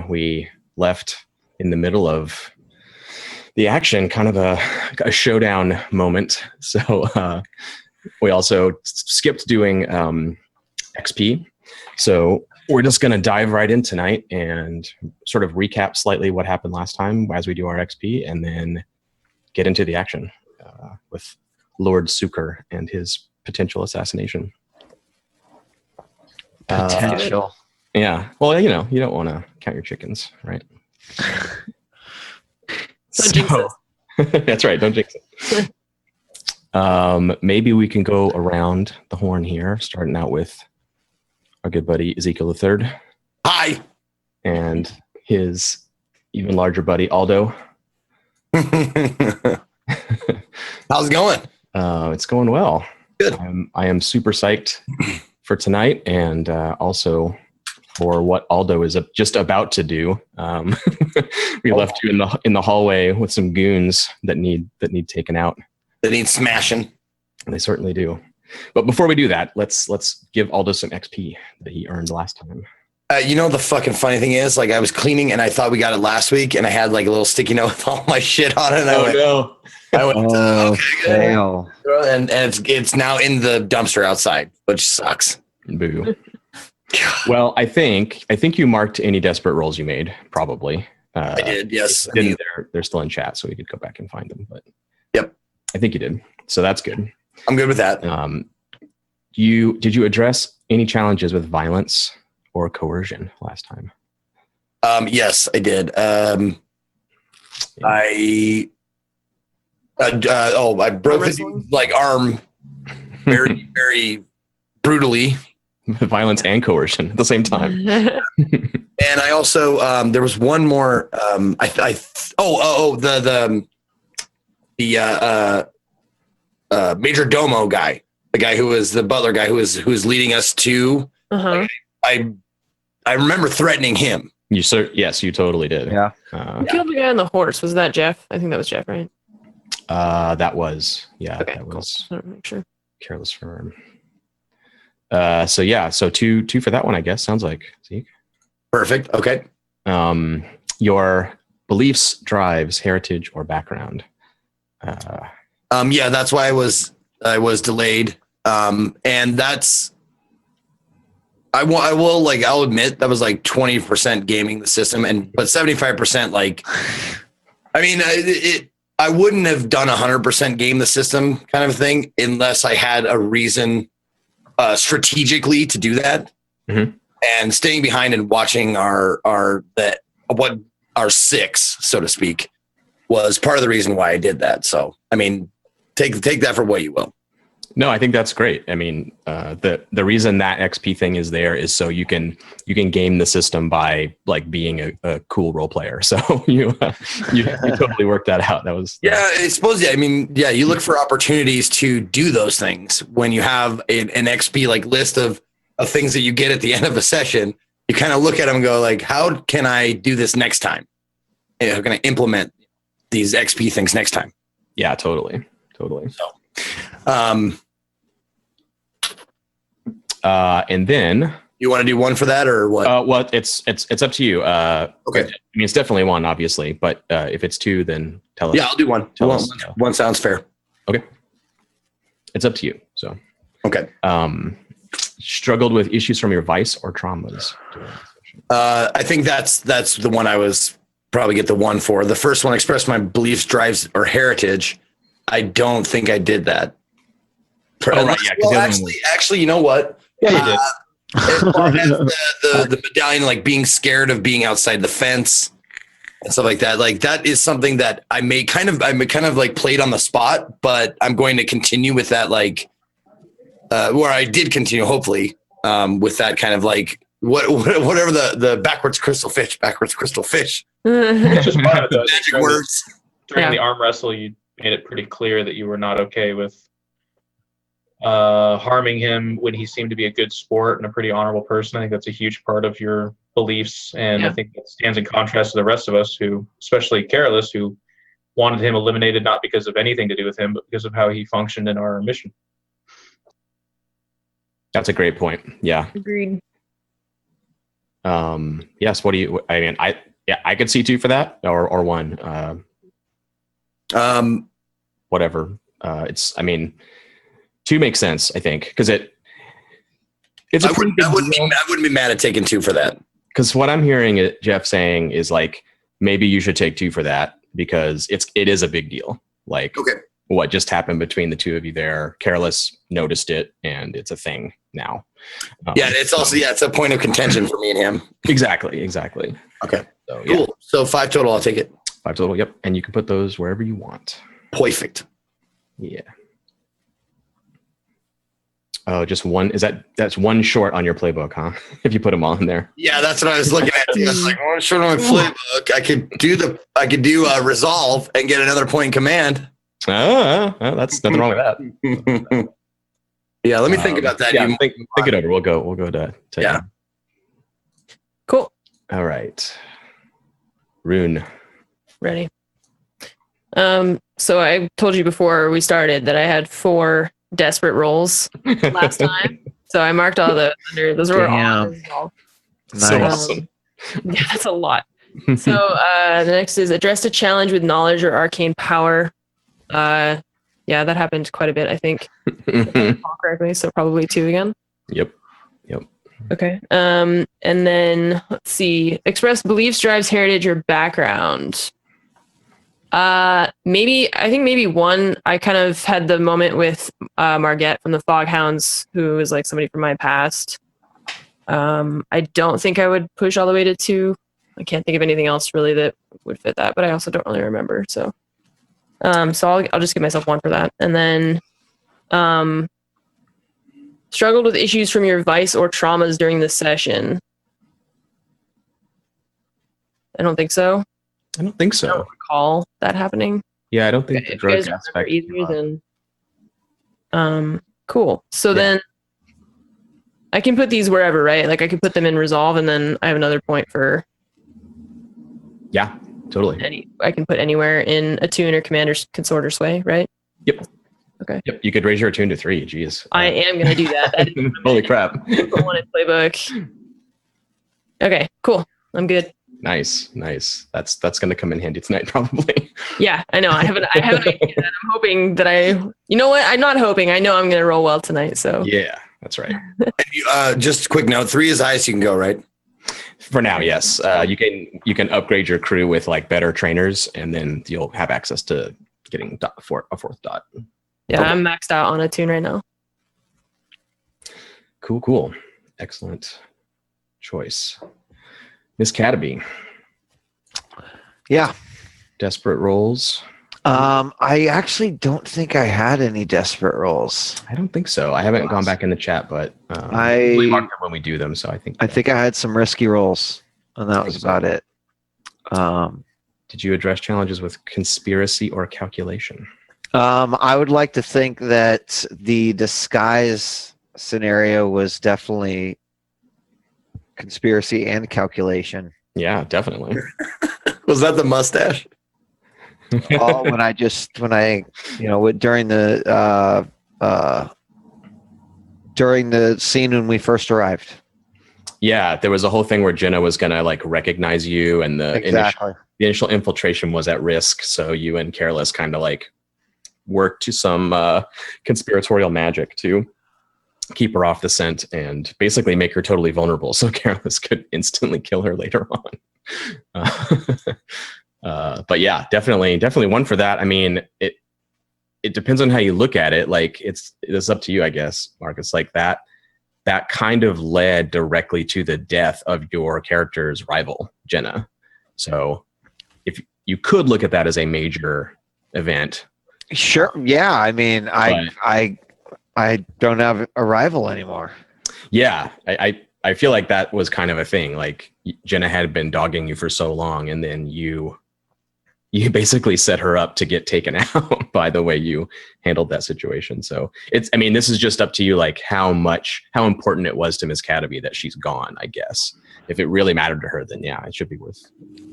we left in the middle of the action, kind of a showdown moment. So we also skipped doing XP. So we're just going to dive right in tonight and sort of recap slightly what happened last time as we do our XP, and then get into the action with Lord Suker and his potential assassination. Potential. Yeah. Well, you know, you don't want to count your chickens, right? So, that's right. Don't jinx it. Maybe we can go around the horn here, starting out with our good buddy Ezekiel III. Hi. And his even larger buddy Aldo. How's it going? It's going well. Good. I am super psyched for tonight, and also for what Aldo is just about to do. We left you in the hallway with some goons that need taken out. That need smashing. They certainly do. But before we do that, let's give Aldo some XP that he earned last time. You know, the fucking funny thing is, like, I was cleaning and I thought we got it last week, and I had like a little sticky note with all my shit on it. And I went, okay, and it's now in the dumpster outside, which sucks. Boo. Well, I think you marked any desperate rolls you made, probably. I did, yes. They're still in chat, so we could go back and find them. But yep, I think you did. So that's good. I'm good with that. Did you address any challenges with violence or coercion last time? Yes, I did. I broke the dude's like arm very, very brutally. Violence and coercion at the same time. And I also there was one more. The Major Domo guy, the guy who was the butler guy who was leading us to. Uh-huh. I remember threatening him. Yes, you totally did. Yeah. Who killed the guy on the horse? Was that Jeff? I think that was Jeff, right? That was, yeah. Okay, that was cool. I don't make sure. Careless Firm. So two for that one, I guess. Sounds like, Zeke. Perfect. Okay. Your beliefs, drives, heritage, or background. Yeah, that's why I was delayed. And that's I'll admit that was like 20% gaming the system, but 75% like, I mean, I wouldn't have done 100% game the system kind of thing unless I had a reason strategically to do that. Mm-hmm. And staying behind and watching our six, so to speak, was part of the reason why I did that. So, I mean, take that for what you will. No, I think that's great. I mean, the reason that XP thing is there is so you can game the system by like being a cool role player. So you totally worked that out. That was I suppose. Yeah, I mean, yeah, you look for opportunities to do those things when you have an XP like list of things that you get at the end of a session. You kind of look at them and go like, how can I do this next time? How can I implement these XP things next time? Yeah, totally. So, and then you want to do one for that or what? Well, it's up to you. Okay. I mean, it's definitely one, obviously, but if it's two, then tell us. Yeah, I'll do one. One sounds fair. Okay. It's up to you. So, okay. Struggled with issues from your vice or traumas? I think that's the one I was probably get the one for. The first one, expressed my beliefs, drives, or heritage. I don't think I did that. Right, yeah. Well, actually, you know what? Yeah, you did. As far as the medallion, like being scared of being outside the fence and stuff like that is something that I kind of like played on the spot, but I'm going to continue with that, like, where I did continue, hopefully, with that kind of like, whatever the backwards crystal fish. It's just part of the magic words. During the arm wrestle, you made it pretty clear that you were not okay with harming him when he seemed to be a good sport and a pretty honorable person. I think that's a huge part of your beliefs, and I think it stands in contrast to the rest of us, who, especially Careless, who wanted him eliminated not because of anything to do with him, but because of how he functioned in our mission. That's a great point. Yeah. Agreed. Yes. What do you? I mean, I could see 2 for that, or 1. Whatever. I mean, 2 makes sense. I think because it's a pretty big I wouldn't be mad at taking 2 for that. Because what I'm hearing Jeff saying is like maybe you should take 2 for that because it is a big deal. Like what just happened between the 2 of you there. Careless noticed it, and it's a thing now. It's also it's a point of contention for me and him. Exactly. Okay. So, cool. So 5 total. I'll take it. 5 total. Yep. And you can put those wherever you want. Perfect. Yeah. Oh, just 1. That's 1 short on your playbook, huh? If you put them all in there. Yeah, that's what I was looking at. I was like, 1 short on my playbook. I could do resolve and get another point in command. That's nothing wrong with that. Yeah, let me think about that. Yeah, think it over. We'll go to yeah. Cool. All right. Rune. Ready. So I told you before we started that I had 4 desperate rolls last time. So I marked all those were all resolved. Nice. So awesome. Yeah, that's a lot. So the next is address a challenge with knowledge or arcane power. Yeah, that happened quite a bit, I think. If I recall correctly, so probably 2 again. Yep. Okay. And then let's see. Express beliefs, drives, heritage, or background. I think maybe 1. I kind of had the moment with Margette from the Foghounds, who is like somebody from my past. I don't think I would push all the way to 2. I can't think of anything else really that would fit that, but I also don't really remember. So I'll just give myself 1 for that. And then struggled with issues from your vice or traumas during the session. I don't think so. I don't think so. I don't recall that happening. Yeah, I don't think the drug aspect easier than cool. So then I can put these wherever, right? Like I could put them in resolve, and then I have another point for. Yeah, totally. I can put anywhere in attune or commander consort or sway, right? Yep. Okay. Yep. You could raise your attune to 3. Jeez. I am gonna do that. Holy crap! Put 1 in playbook. Okay. Cool. I'm good. Nice. That's going to come in handy tonight, probably. Yeah, I know. I have an idea that I'm hoping that you know what? I'm not hoping. I know I'm going to roll well tonight. So yeah, that's right. And just a quick note: 3 is the highest you can go, right? For now, yes. You can upgrade your crew with like better trainers, and then you'll have access to getting a 4th dot. Yeah, I'm maxed out on attune right now. Cool. Excellent choice. Miss Cataby. Yeah. Desperate rolls. I actually don't think I had any desperate rolls. I don't think so. I haven't gone back in the chat, but we mark them when we do them. So I think I had some risky rolls, and that was about it. Did you address challenges with conspiracy or calculation? I would like to think that the disguise scenario was definitely conspiracy and calculation. Yeah, definitely. Was that the mustache? During the scene when we first arrived. Yeah, there was a whole thing where Jenna was gonna like recognize you, and the initial infiltration was at risk. So you and Careless kind of like worked to some conspiratorial magic to keep her off the scent and basically make her totally vulnerable, so Careless could instantly kill her later on. But yeah, definitely 1 for that. I mean, it depends on how you look at it. Like it's up to you, I guess, Mark. It's like that kind of led directly to the death of your character's rival, Jenna. So if you could look at that as a major event. Sure. Yeah. I mean, I don't have a rival anymore. Yeah. I feel like that was kind of a thing. Like Jenna had been dogging you for so long, and then you basically set her up to get taken out by the way you handled that situation. So this is just up to you, like how important it was to Miss Cataby that she's gone, I guess. If it really mattered to her, then yeah, it should be worth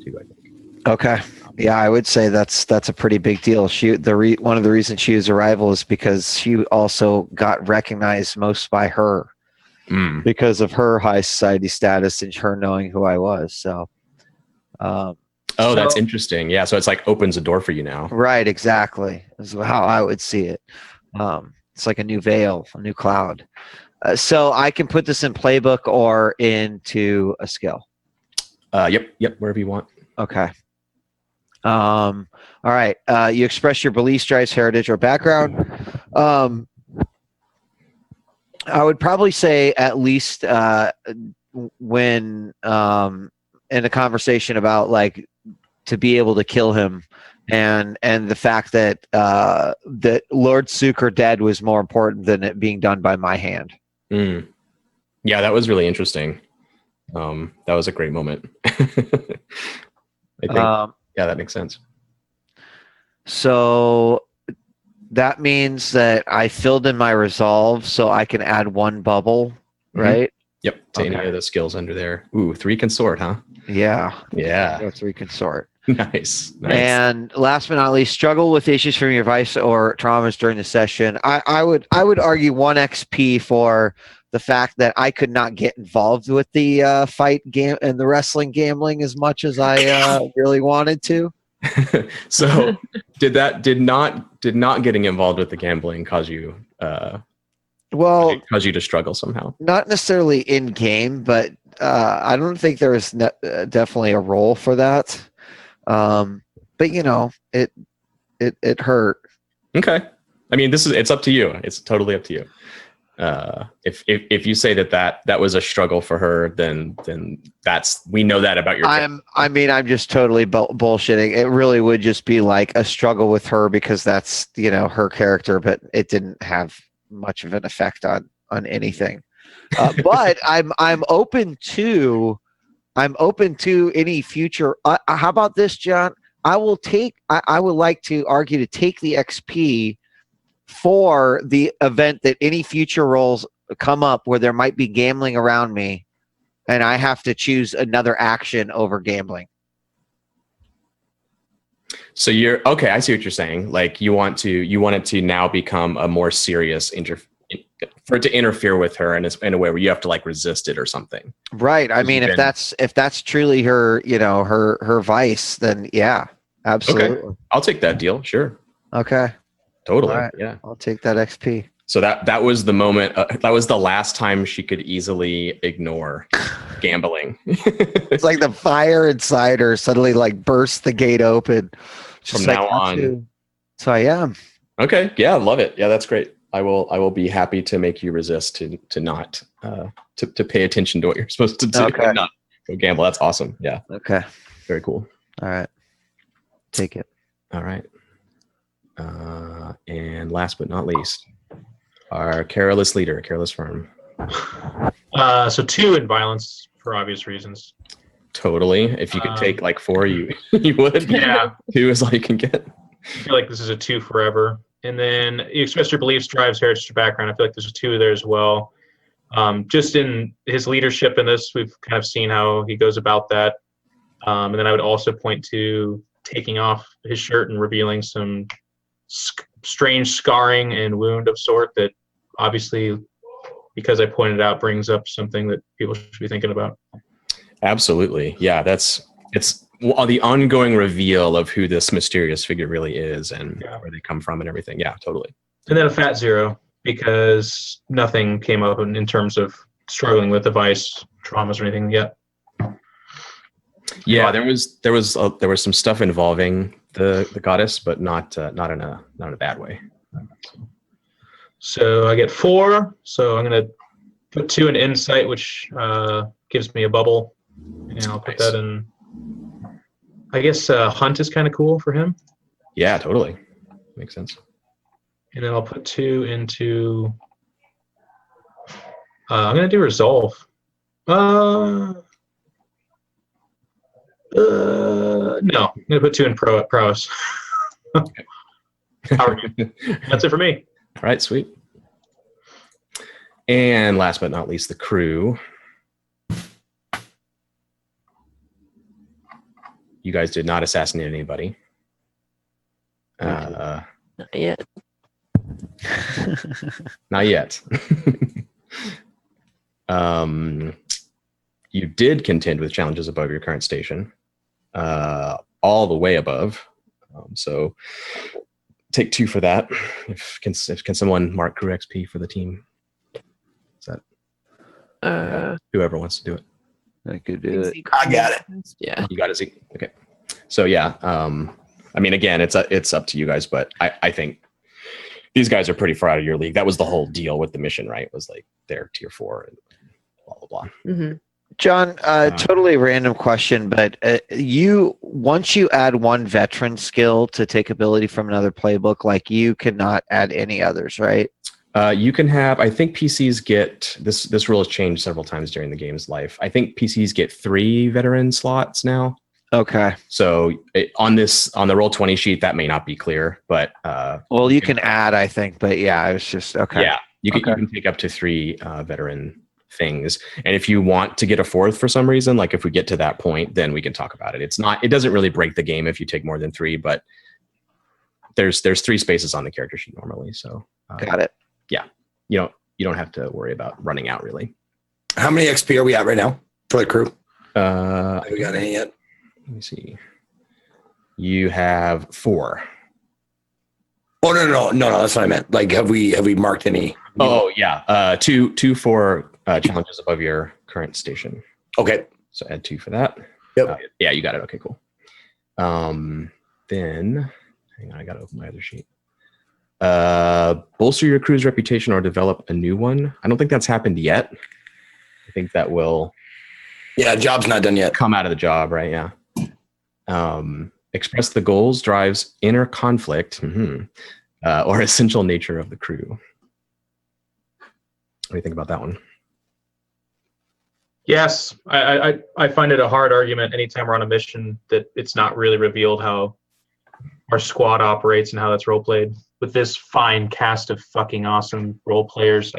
2, I think. Okay. Yeah, I would say that's a pretty big deal. One of the reasons she was a rival is because she also got recognized most by her. because of her high society status and her knowing who I was. So, that's interesting. Yeah, so it's like opens a door for you now. right, exactly. Is how I would see it. It's like a new veil, a new cloud. So I can put this in playbook or into a skill. Yep, wherever you want. Okay. All right. You express your beliefs, drives, heritage, or background. I would probably say at least when in a conversation about like to be able to kill him, and the fact that that Lord Suker dead was more important than it being done by my hand. Yeah, that was really interesting. That was a great moment. I think, yeah, that makes sense. So that means that I filled in my resolve, so I can add one bubble, right? Yep, to any of the skills under there. Ooh, 3 consort, huh? Yeah. Yeah. 3 consort. Nice. And last but not least, struggle with issues from your vice or traumas during the session. I would argue 1 XP for the fact that I could not get involved with the fight game and the wrestling gambling as much as I really wanted to. So did not getting involved with the gambling cause you cause you to struggle somehow? Not necessarily in game, but I don't think there is definitely a role for that. But you know, it hurt. Okay. I mean, it's up to you. It's totally up to you. If you say that was a struggle for her, then we know that about your. I'm just totally bullshitting. It really would just be like a struggle with her because that's her character, but it didn't have much of an effect on anything. But I'm open to any future. How about this, John? I would like to argue to take the XP for the event that any future roles come up where there might be gambling around me and I have to choose another action over gambling. So okay, I see what you're saying. Like you want it to now become a more serious for it to interfere with her in a way where you have to like resist it or something. Right. I mean, if that's truly her, her vice, then yeah, absolutely. Okay. I'll take that deal. Sure. Okay. Totally. Right. Yeah. I'll take that XP. So that was the moment. That was the last time she could easily ignore gambling. It's like the fire inside her suddenly like bursts the gate open. From now on. So I am. Okay. Yeah. Love it. Yeah. That's great. I will be happy to make you resist to not to pay attention to what you're supposed to do. Okay. And not go gamble. That's awesome. Yeah. Okay. Very cool. All right. Take it. All right. And last but not least, our careless leader, careless firm. So 2 in violence for obvious reasons. Totally. If you could take like 4, you would. Yeah. 2 is all you can get. I feel like this is a 2 forever. And then you express your beliefs, drives, heritage, or background. I feel like there's a 2 there as well. Just in his leadership in this, we've kind of seen how he goes about that. And then I would also point to taking off his shirt and revealing some strange scarring and wound of sort that obviously, because I pointed out, brings up something that people should be thinking about. Absolutely. Yeah, it's the ongoing reveal of who this mysterious figure really is and where they come from and everything. Yeah, totally. And then a fat 0 because nothing came up in terms of struggling with device traumas or anything yet. Yeah, there was some stuff involving the goddess, but not in a bad way. So I get 4. So I'm gonna put 2 in insight, which gives me a bubble, and I'll put that in. I guess hunt is kind of cool for him. Yeah, totally. Makes sense. And then I'll put 2 into. I'm gonna do resolve. No, I'm gonna put 2 in prowess. That's it for me. All right, sweet. And last but not least, the crew. You guys did not assassinate anybody. Not yet. Not yet. You did contend with challenges above your current station, all the way above. So take 2 for that. Can someone mark crew XP for the team? Is that whoever wants to do it? I could do it. I got it. Yeah. You got it, Zeke. Okay. So yeah, I mean, again, it's up to you guys, but I think these guys are pretty far out of your league. That was the whole deal with the mission, right? It was like they're tier 4 and blah blah blah. Mm-hmm. John, totally random question, but once you add one veteran skill to take ability from another playbook, like you cannot add any others, right? You can have, I think PCs get, this rule has changed several times during the game's life. I think PCs get 3 veteran slots now. Okay. So on the Roll20 sheet, that may not be clear, but well, you can add, I think, but yeah, it was just okay. Yeah, you can take up to 3 veteran things, and if you want to get a 4th for some reason, like if we get to that point, then we can talk about it. It doesn't really break the game if you take more than 3, but there's 3 spaces on the character sheet normally. So got it. Yeah, you don't have to worry about running out really. How many XP are we at right now for the crew? Have we got any yet? Let me see. You have 4. Oh no, that's what I meant. Like, have we marked any? Oh yeah, 2 for challenges above your current station. Okay, so add 2 for that. Yep. Yeah, you got it. Okay, cool. Then hang on, I gotta open my other sheet. Bolster your crew's reputation or develop a new one. I don't think that's happened yet. I think that will. Yeah, job's not done yet. Come out of the job, right? Yeah. Express the goals, drives, inner conflict, or essential nature of the crew. What do you think about that one? Yes, I find it a hard argument anytime we're on a mission that it's not really revealed how our squad operates and how that's role played. With this fine cast of fucking awesome role players,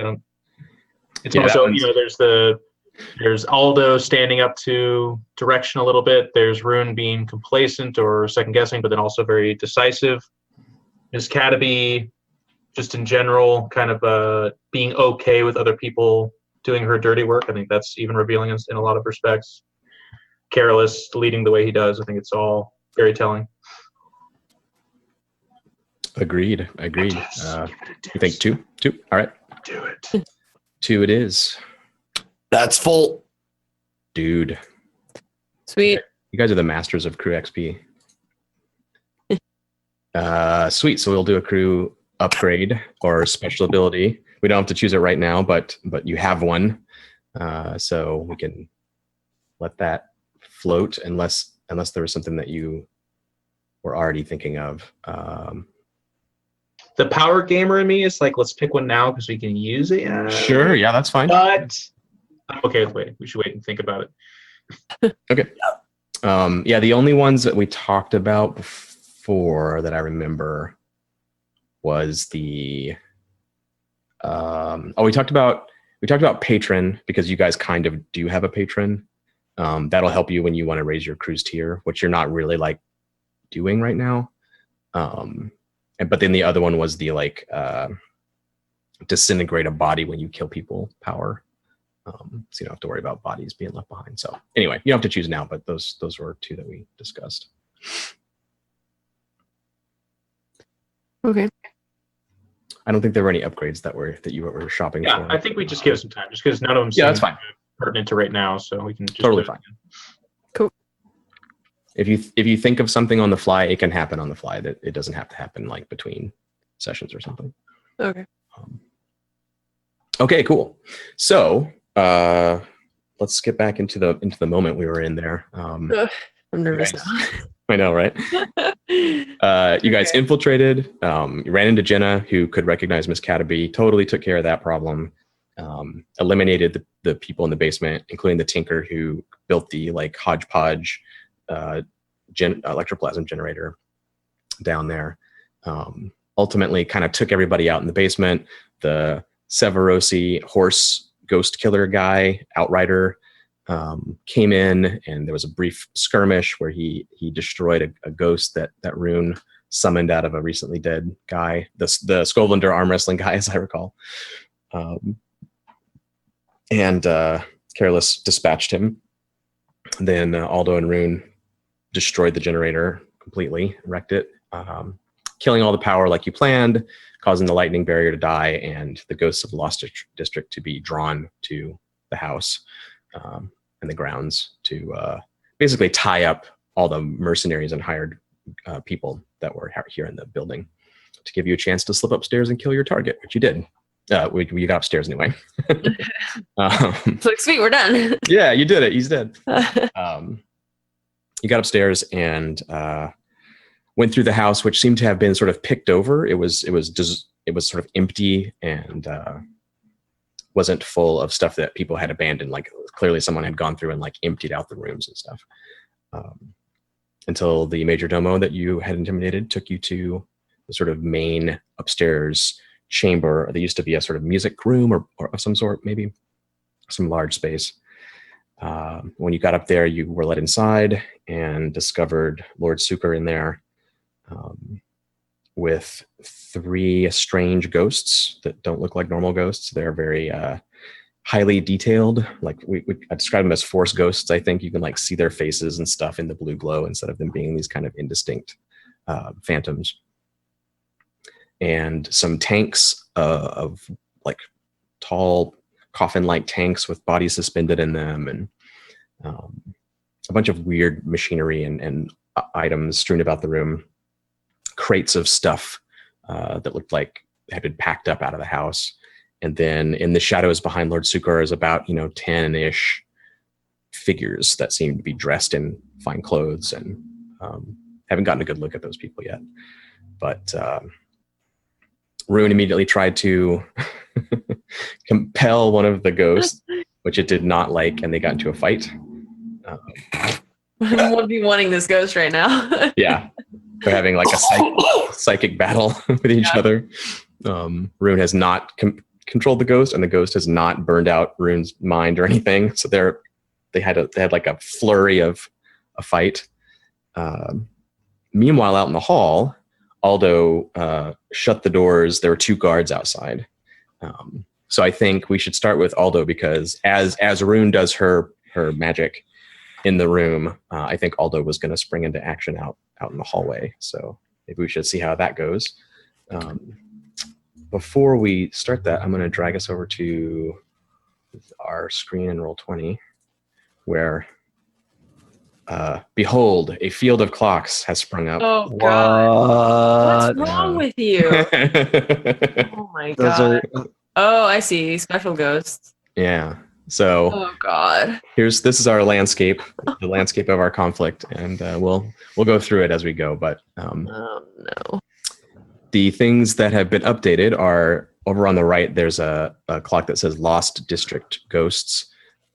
It's also, there's Aldo standing up to direction a little bit. There's Rune being complacent or second guessing, but then also very decisive. Ms. Cataby, just in general, kind of being okay with other people doing her dirty work. I think that's even revealing in a lot of respects. Careless, leading the way he does. I think it's all very telling. Agreed. You think 2? All right. Do it. 2 it is. That's full. Dude. Sweet. You guys are the masters of crew XP. Sweet. So we'll do a crew upgrade or special ability. We don't have to choose it right now, but you have one. So we can let that float unless there was something that you were already thinking of. The power gamer in me is like, let's pick one now because we can use it. Sure. Yeah, that's fine. But I'm okay with waiting. We should wait and think about it. Okay. Yeah, the only ones that we talked about before that I remember was the we talked about patron, because you guys kind of do have a patron. That'll help you when you want to raise your cruise tier, which you're not really like doing right now. But then the other one was the disintegrate a body when you kill people power. So you don't have to worry about bodies being left behind. So anyway, you don't have to choose now, but those were 2 that we discussed. Okay. I don't think there were any upgrades that you were shopping for. Yeah, I think we just give it some time, just because none of them seem that's fine. pertinent to right now, so we can just totally fine. Cool. If you think of something on the fly, it can happen on the fly. That it doesn't have to happen like between sessions or something. Okay. Okay, cool. So let's get back into the moment we were in there. I'm nervous now. I know, right? You guys infiltrated. You ran into Jenna, who could recognize Miss Cataby. Totally took care of that problem. Eliminated the people in the basement, including the tinker who built the hodgepodge electroplasm generator down there. Ultimately, kind of took everybody out in the basement. The Severosi horse ghost killer guy, Outrider, came in, and there was a brief skirmish where he destroyed a ghost that Rune summoned out of a recently dead guy, the Skovlander arm wrestling guy, as I recall. And Careless dispatched him. Then Aldo and Rune destroyed the generator completely, wrecked it, killing all the power like you planned, causing the lightning barrier to die, and the ghosts of the Lost District to be drawn to the house and the grounds to basically tie up all the mercenaries and hired people that were here in the building to give you a chance to slip upstairs and kill your target, which you did. You got upstairs anyway. It's like, sweet, we're done. Yeah, you did it. He's dead. You got upstairs and went through the house, which seemed to have been sort of picked over. It was sort of empty and wasn't full of stuff that people had abandoned. Like clearly someone had gone through and like emptied out the rooms and stuff. Until the major domo that you had intimidated took you to the sort of main upstairs chamber. There used to be a sort of music room or of some sort, maybe some large space. When you got up there, you were led inside and discovered Lord Suker in there with 3 strange ghosts that don't look like normal ghosts. They're very highly detailed. Like I describe them as force ghosts. I think you can like see their faces and stuff in the blue glow instead of them being these kind of indistinct phantoms. And some tanks of like tall coffin-like tanks with bodies suspended in them, and a bunch of weird machinery and items strewn about the room. Crates of stuff that looked like had been packed up out of the house. And then in the shadows behind Lord Suker is about 10-ish figures that seem to be dressed in fine clothes, and haven't gotten a good look at those people yet. But Rune immediately tried to compel one of the ghosts, which it did not like, and they got into a fight. Would be wanting this ghost right now. Yeah, they're having like a psychic battle with each other. Rune has not controlled the ghost, and the ghost has not burned out Rune's mind or anything. So they had like a flurry of a fight. Meanwhile, out in the hall, Aldo shut the doors. There were 2 guards outside. So I think we should start with Aldo, because as Rune does her magic in the room, I think Aldo was going to spring into action out in the hallway. So maybe we should see how that goes. Before we start that, I'm going to drag us over to our screen in Roll20, where behold, a field of clocks has sprung up. Oh God! What's wrong with you? Oh my God! Oh, I see. Special ghosts. Yeah. So. Oh God. This is our landscape, the landscape of our conflict, and we'll go through it as we go. But oh no. The things that have been updated are over on the right. There's a clock that says Lost District Ghosts.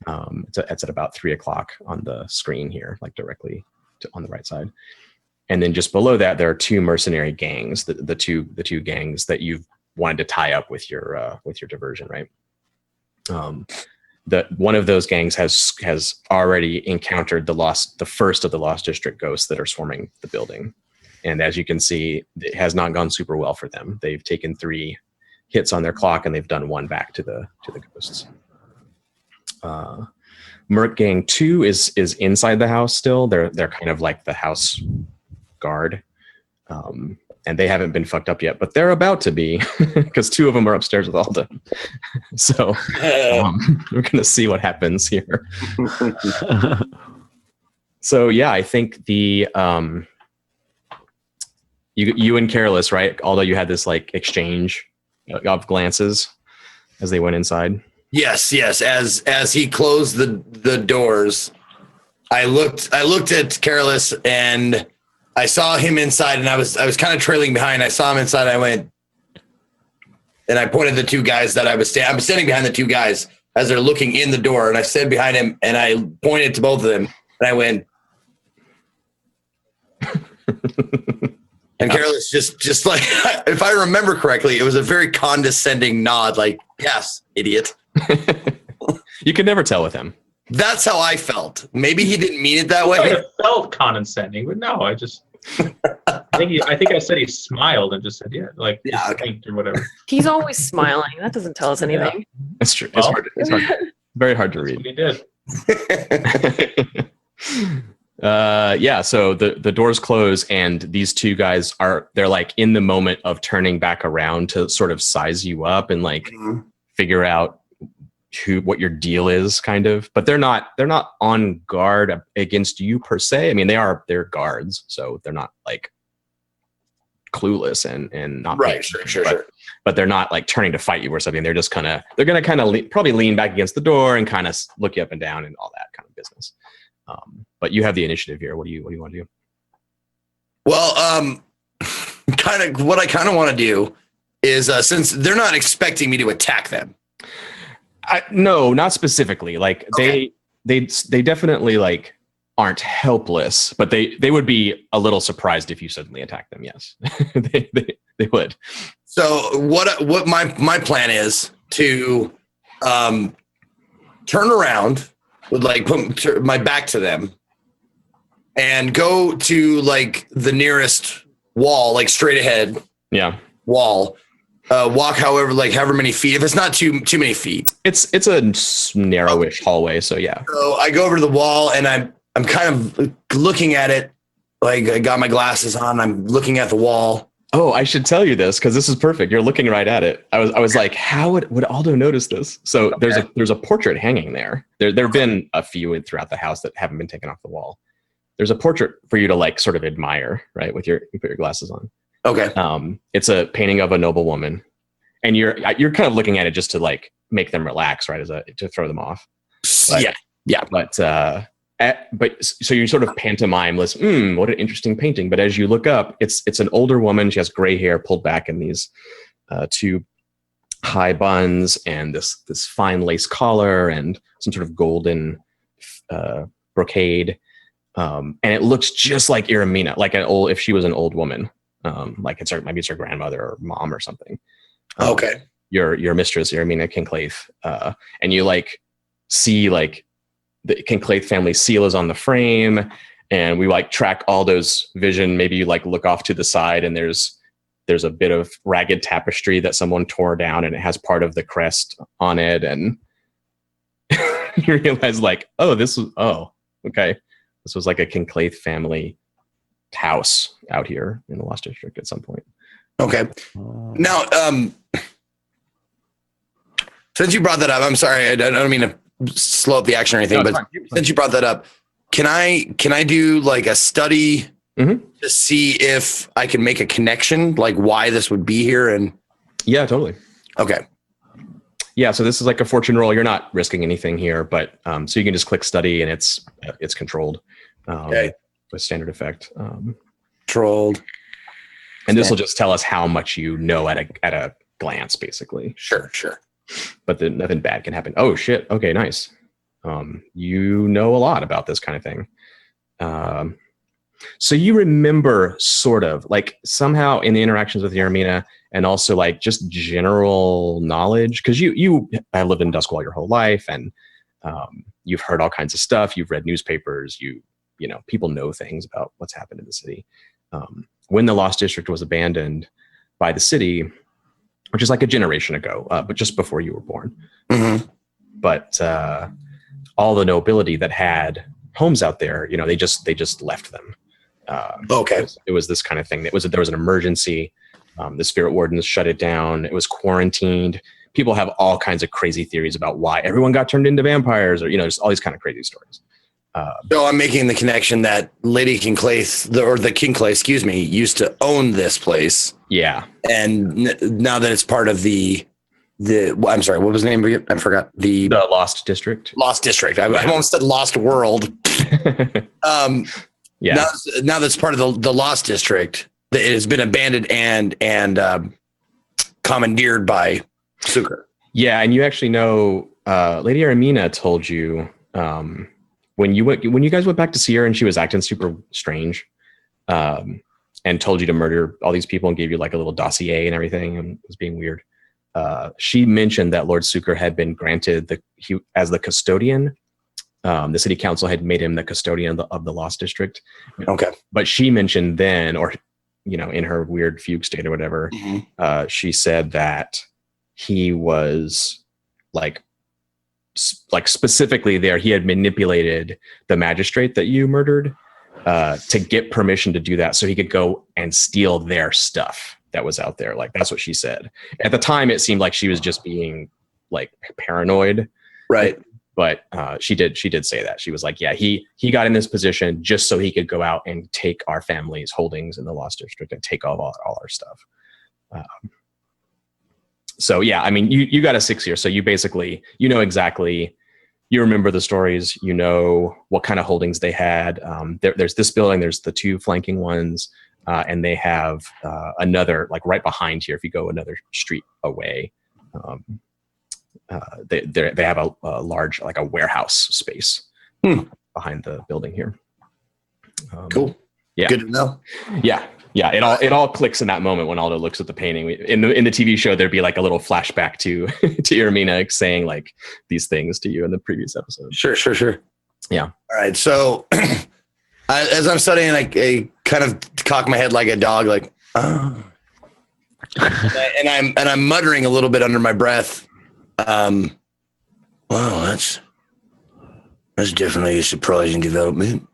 It's at about 3:00 on the screen here, like directly on the right side. And then just below that, there are 2 mercenary gangs, the two gangs that you've wanted to tie up with your diversion, right? One of those gangs has already encountered the first of the Lost District ghosts that are swarming the building. And as you can see, it has not gone super well for them. They've taken 3 hits on their clock, and they've done 1 back to the ghosts. Merc Gang 2 is inside the house still. They're kind of like the house guard, and they haven't been fucked up yet, but they're about to be, because 2 of them are upstairs with Aldo. So we're gonna see what happens here. So yeah, I think the you and Careless, right? Although you had this like exchange of glances as they went inside. Yes. As he closed the doors, I looked at Careless, and I saw him inside, and I was kind of trailing behind. I saw him inside. I went, and I pointed the 2 guys that I was standing behind the 2 guys as they're looking in the door, and I stood behind him, and I pointed to both of them, and I went. And Careless just like, if I remember correctly, it was a very condescending nod, like, yes, idiot. You could never tell with him. That's how I felt. Maybe he didn't mean it that way. I felt condescending, but no, I think I said he smiled and just said, okay. Yeah, or whatever. He's always smiling. That doesn't tell us anything. That's true. Well, It's hard. Very hard to That's read. what he did. Yeah, so the doors close and these two guys they're like in the moment of turning back around to sort of size you up and like figure out what your deal is, kind of. But they're not on guard against you per se. I mean, they're guards, so they're not like clueless and not Right, sure. But they're not like turning to fight you or something. They're just gonna probably lean back against the door and kind of look you up and down and all that kind of business. But you have the initiative here. What do you want to do? Well, kind of what I kind of want to do is since they're not expecting me to attack them. No, not specifically. Like Okay. they definitely like aren't helpless, but they would be a little surprised if you suddenly attack them. Yes, they would. So what my plan is to turn around with like put my back to them and go to like the nearest wall, like straight ahead. Yeah. Wall. Walk however many feet. If it's not too many feet, It's a narrowish hallway, so yeah. so I go over to the wall and I'm kind of looking at it. Like I got my glasses on. I'm looking at the wall. Oh, I should tell you this because this is perfect. You're looking right at it. I was like, how would Aldo notice this? So there's a portrait hanging there. There've been a few throughout the house that haven't been taken off the wall. There's a portrait for you to like sort of admire, right? You put your glasses on. Okay. It's a painting of a noble woman, and you're kind of looking at it just to like make them relax, right? To throw them off. But, Yeah. But so you sort of pantomime, what an interesting painting. But as you look up, it's an older woman. She has gray hair pulled back in these two high buns and this fine lace collar and some sort of golden brocade. And it looks just like Iramina, like if she was an old woman. Like maybe it's her grandmother or mom or something. Okay. Your mistress, Iramina Kinclaith. And you like see like the Kinclaith family seal is on the frame, and we like track Aldo's vision. Maybe you like look off to the side and there's a bit of ragged tapestry that someone tore down and it has part of the crest on it. And you realize like, okay. This was like a Kinclaith family house out here in the Lost District at some point. Okay. Now, since you brought that up, I'm sorry, I don't mean to slow up the action or anything, but since you brought that up, can I do like a study to see if I can make a connection, like why this would be here? And yeah, totally. Okay. Yeah, so this is like a fortune roll. You're not risking anything here, but so you can just click study and it's controlled with standard effect. Controlled. And this will just tell us how much you know at a glance, basically. Sure. But then nothing bad can happen. Oh shit. Okay, nice. You know a lot about this kind of thing. So you remember sort of like somehow in the interactions with Iramina and also like just general knowledge, because you have lived in Duskwall your whole life and you've heard all kinds of stuff. You've read newspapers. You know, people know things about what's happened in the city. When the Lost District was abandoned by the city, which is like a generation ago, but just before you were born. Mm-hmm. But all the nobility that had homes out there, you know, they just left them. Okay. It was this kind of thing. There was an emergency. The spirit wardens shut it down. It was quarantined. People have all kinds of crazy theories about why everyone got turned into vampires, or just all these kind of crazy stories. So I'm making the connection that Lady Kinclaith, the Kinclaith, excuse me, used to own this place. Yeah. And now that it's part of the I'm sorry, what was the name of it? I forgot. The Lost District. Lost District. I almost said Lost World. Yeah. Now that's part of the Lost District. It has been abandoned and commandeered by Suker. Yeah, and you actually know Lady Aramina told you when you guys went back to see her and she was acting super strange, and told you to murder all these people and gave you like a little dossier and everything and was being weird. She mentioned that Lord Suker had been granted as the custodian. The city council had made him the custodian of the Lost District. Okay. But she mentioned then, or in her weird fugue state or whatever, she said that he was like like specifically there, he had manipulated the magistrate that you murdered to get permission to do that, so he could go and steal their stuff that was out there. Like that's what she said. At the time, it seemed like she was just being like paranoid, Right. But she did say that. She was like, yeah, he got in this position just so he could go out and take our family's holdings in the Lost District and take all our stuff. So yeah, I mean, you got a 6 here, so you basically, you know exactly, you remember the stories, you know what kind of holdings they had. There's this building, there's the 2 flanking ones, and they have another, like right behind here, if you go another street away, they have a large, like a warehouse space behind the building here. Cool. Yeah. Good to know. Yeah. It all clicks in that moment when Aldo looks at the painting. In the TV show, there'd be like a little flashback to Irmina saying like these things to you in the previous episode. Sure. Yeah. All right. So as I'm studying, I kind of cock my head like a dog, like, oh. and I'm muttering a little bit under my breath. Wow, that's definitely a surprising development.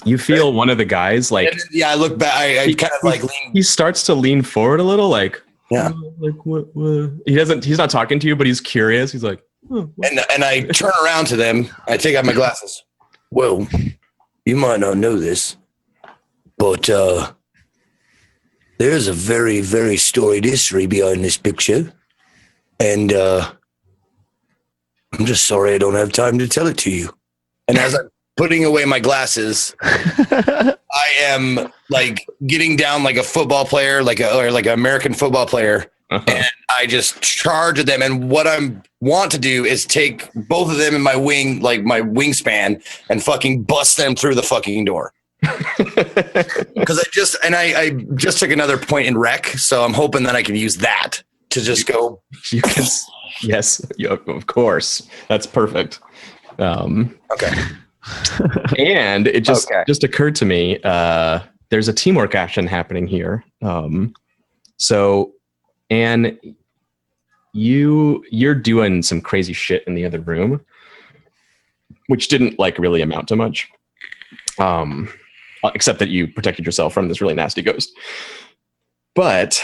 You feel one of the guys like, yeah, I look back. I kind of like lean. He starts to lean forward a little, like, yeah, like what? He's not talking to you, but he's curious. He's like, oh, and I turn around to them. I take out my glasses. Well, you might not know this, but there's a very, very storied history behind this picture. And I'm just sorry I don't have time to tell it to you. And as I'm putting away my glasses, I am like getting down like a football player, like an American football player. And I just charge at them. And what I want to do is take both of them in my wing, like my wingspan, and fucking bust them through the fucking door. Because I just took another point in rec, so I'm hoping that I can use that to just go. You can, yes, of course. That's perfect. Okay. And it just occurred to me, there's a teamwork action happening here. So, Anne, you're doing some crazy shit in the other room, which didn't like really amount to much, except that you protected yourself from this really nasty ghost. But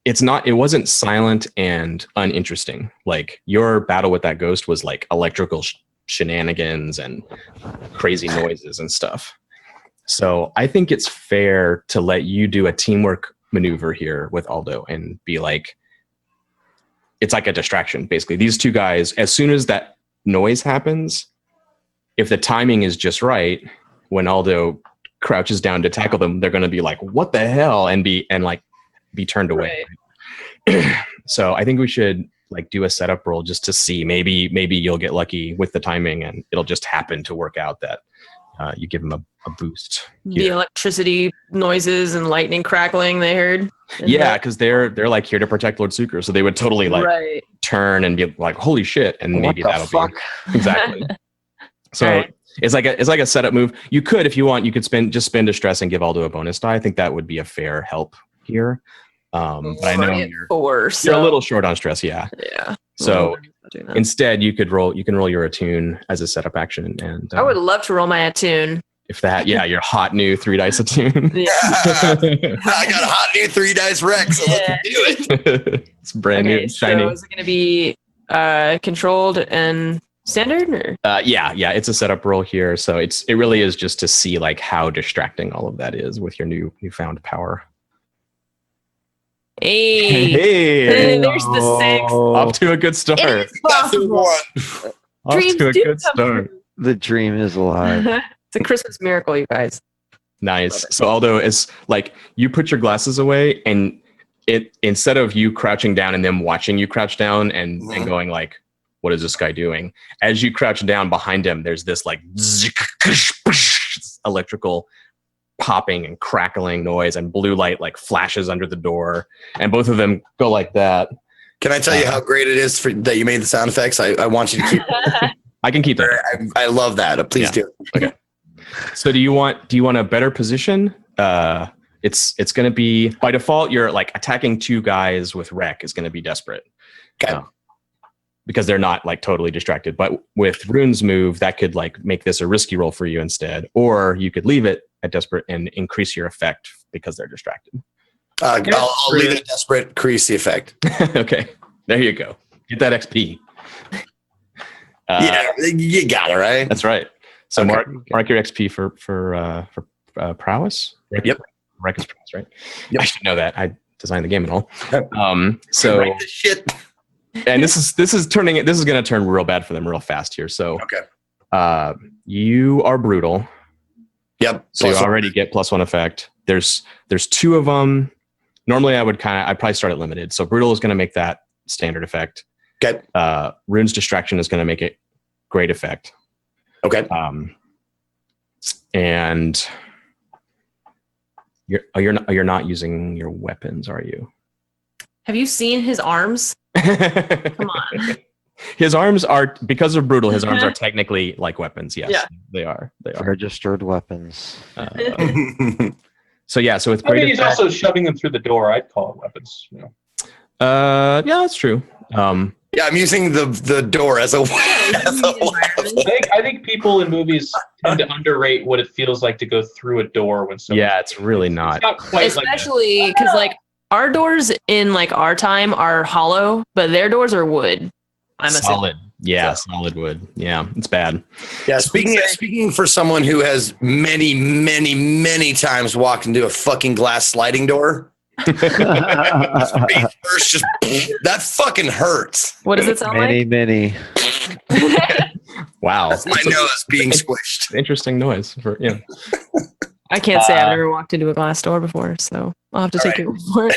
it wasn't silent and uninteresting. Like your battle with that ghost was like electrical shenanigans and crazy noises and stuff. So I think it's fair to let you do a teamwork maneuver here with Aldo and be like, it's like a distraction. Basically, these 2 guys, as soon as that noise happens, if the timing is just right, when Aldo crouches down to tackle them, they're going to be like, what the hell? And be turned away. Right. So I think we should like do a setup roll just to see, maybe you'll get lucky with the timing and it'll just happen to work out that you give them a boost. The electricity noises and lightning crackling they heard. Yeah, because they're like here to protect Lord Sucre, so they would totally like turn and be like, holy shit, and maybe that'll be exactly. So it's like a setup move. You could, if you want, you could spend a stress and give Aldo a bonus die. I think that would be a fair help here. But I know you're a little short on stress. Yeah. So instead, you can roll your attune as a setup action, and I would love to roll my attune. If that, your hot new 3 dice attune. Yeah. I got a hot new 3 dice rec, so let's do it. It's brand new, shiny. So is it going to be controlled and standard? Or? Yeah, it's a setup roll here, so it really is just to see like how distracting all of that is with your newfound power. Hey, there's the 6. Off to a good start. It is possible. Off to a good start. The dream is alive. It's a Christmas miracle, you guys. Nice. So although it's like you put your glasses away and it, instead of you crouching down and them watching you crouch down and going like, what is this guy doing? As you crouch down behind him, there's this like electrical popping and crackling noise, and blue light like flashes under the door, and both of them go like that. Can I tell you how great it is that you made the sound effects? I want you to keep. I can keep that. I love that. Please do. Okay. So do you want a better position? It's going to be by default. You're like attacking 2 guys with wreck is going to be desperate. Okay. because they're not like totally distracted. But with Rune's move, that could like make this a risky roll for you instead, or you could leave it at desperate and increase your effect because they're distracted. I'll leave it at desperate, increase the effect. Okay, there you go. Get that XP. Yeah, you got it right. That's right. So Okay. mark your XP for prowess. Yep. Rank is prowess, right? Yep. I should know that. I designed the game and all. Yep. So Write the shit. and this is going to turn real bad for them real fast here. So Okay. You are brutal. Yep. So you already get +1 effect. There's 2 of them. Normally I'd probably start at limited. So brutal is going to make that standard effect. Okay. Rune's distraction is going to make it great effect. Okay. And you're not using your weapons, are you? Have you seen his arms? Come on. His arms are, because of brutal, his arms are technically like weapons. Yes, Yeah. they are. Registered weapons. So yeah, so with I mean, great he's effect, also shoving them through the door. I'd call it weapons. You know. yeah, that's true. Yeah, I'm using the door as a I think people in movies tend to underrate what it feels like to go through a door when someone. Yeah, it's really not. It's not quite Especially because like our doors in like our time are hollow, but their doors are wood. I'm Solid. assuming. Yeah, So. solid wood. Yeah, it's bad. Yeah, speaking for someone who has many times walked into a fucking glass sliding door. First, just that fucking hurts. What does it sound Many. Wow, That's my nose being squished. interesting noise for yeah. I can't say I've never walked into a glass door before, so I'll have to take your word for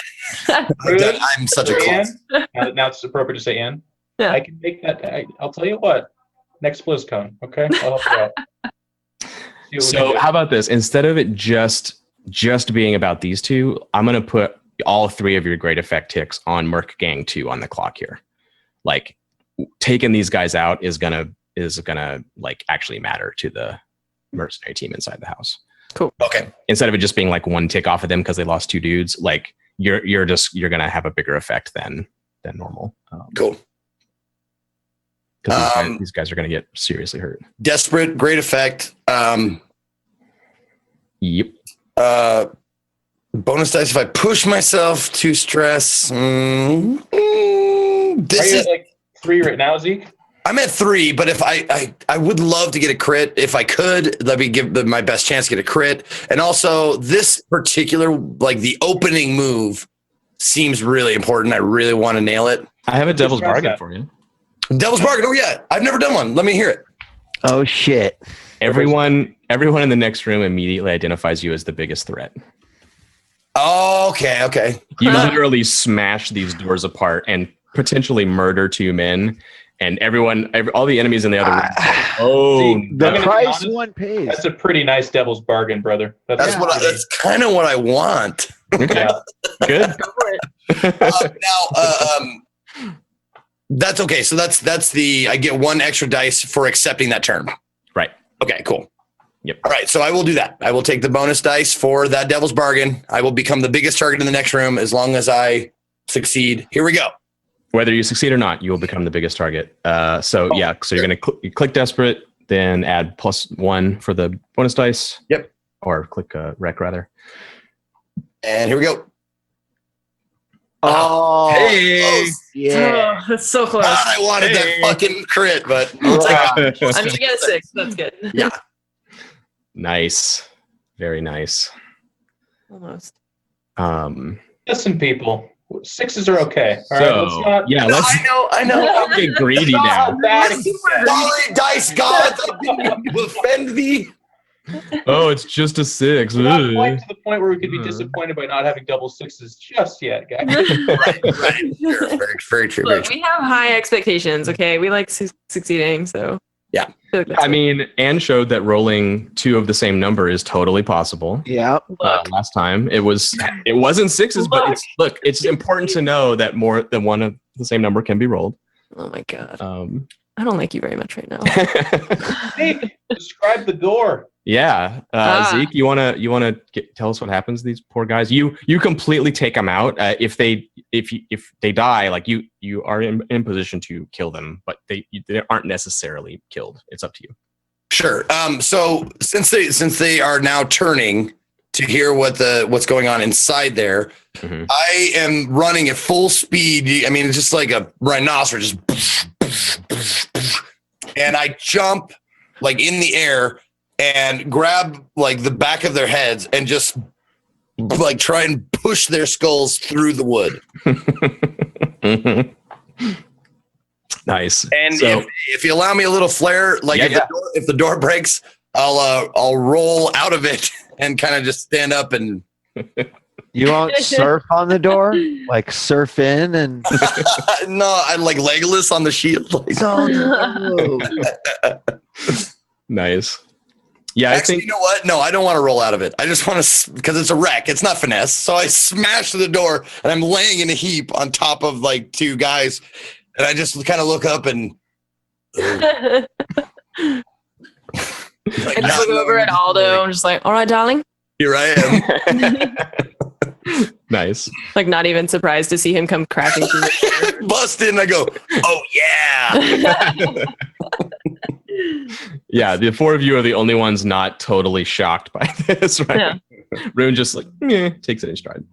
it. I'm such a Anne, clown. now it's appropriate to say Anne. Yeah. I can make that. I'll tell you what. Next BlizzCon, okay? I'll help you out. See what we can So do. how about this? Instead of it just being about these two, I'm gonna put all 3 of your great effect ticks on Merc Gang 2 on the clock here. Like taking these guys out is gonna like actually matter to the mercenary team inside the house. Cool. Okay. Instead of it just being like 1 tick off of them because they lost 2 dudes, like you're gonna have a bigger effect than normal. Cool. Because these guys are gonna get seriously hurt. Desperate, great effect. Yep. Bonus dice if I push myself to stress. Are This you is. at like 3 right now, Zeke? I'm at 3, but if I would love to get a crit if I could. Let me give my best chance to get a crit. And also, this particular like the opening move seems really important. I really want to nail it. I have a devil's try bargain that. for you. Devil's bargain. Oh yeah, I've never done one. Let me hear it. Oh shit. Everyone in the next room immediately identifies you as the biggest threat. Okay. You literally smash these doors apart and potentially murder 2 men, and all the enemies in the other room. See, The I'm gonna be price honest, one pays. That's a pretty nice devil's bargain, brother. That's that's kind of what I want. Yeah. Good. Go for it. Now, that's okay. So that's I get 1 extra dice for accepting that term. Right. Okay, cool. Yep. All right, so I will do that. I will take the bonus dice for that devil's bargain. I will become the biggest target in the next room as long as I succeed. Here we go. Whether you succeed or not, you will become the biggest target. So you're gonna you click desperate, then add +1 for the bonus dice. Yep. Or click rec rather. And here we go. Oh, Hey. yeah. Oh, that's so close. God, I wanted that fucking crit, but I mean, you get a 6. That's good. yeah. Nice. Very nice. Almost. Listen, people. 6s are okay. All right, So, let's not. yeah, No, let's I know. not get greedy Not now. how bad it gets. Sorry, dice gods, I will offend thee. Oh, it's just a 6. We're not Ugh. quite to the point where we could be Ugh. disappointed by not having double 6s just yet, guys. Right. Sure, very true. Very Look, true. we have high expectations. Okay, we like succeeding. So Yeah. feel like that's I mean, Anne showed that rolling 2 of the same number is totally possible. Yeah. Look. Last time it wasn't 6s, but it's important to know that more than one of the same number can be rolled. Oh my god, I don't like you very much right now. Hey, describe the door. Yeah, Zeke, you wanna tell us what happens to these poor guys? You completely take them out. If they die, like you are in position to kill them, but they aren't necessarily killed. It's up to you. Sure. So since they are now turning to hear what's going on inside there, I am running at full speed. I mean, it's just like a rhinoceros, and I jump like in the air and grab like the back of their heads and just like try and push their skulls through the wood. Nice. And so, if you allow me a little flair, like if the door breaks, I'll roll out of it and kind of just stand up and. You won't surf on the door, like surf in and. No, I like Legolas on the shield. Like. Nice. Yeah, actually, I think you know what? No, I don't want to roll out of it. I just want to because it's a wreck. It's not finesse. So I smash the door and I'm laying in a heap on top of like two guys. And I just kind of look up and I just look over at Aldo. I'm just like, all right, darling. Here I am. Nice. Like not even surprised to see him come crashing through the door. Bust in. I go, oh yeah. Yeah, the four of you are the only ones not totally shocked by this, right? Yeah. Rune just like takes it in stride.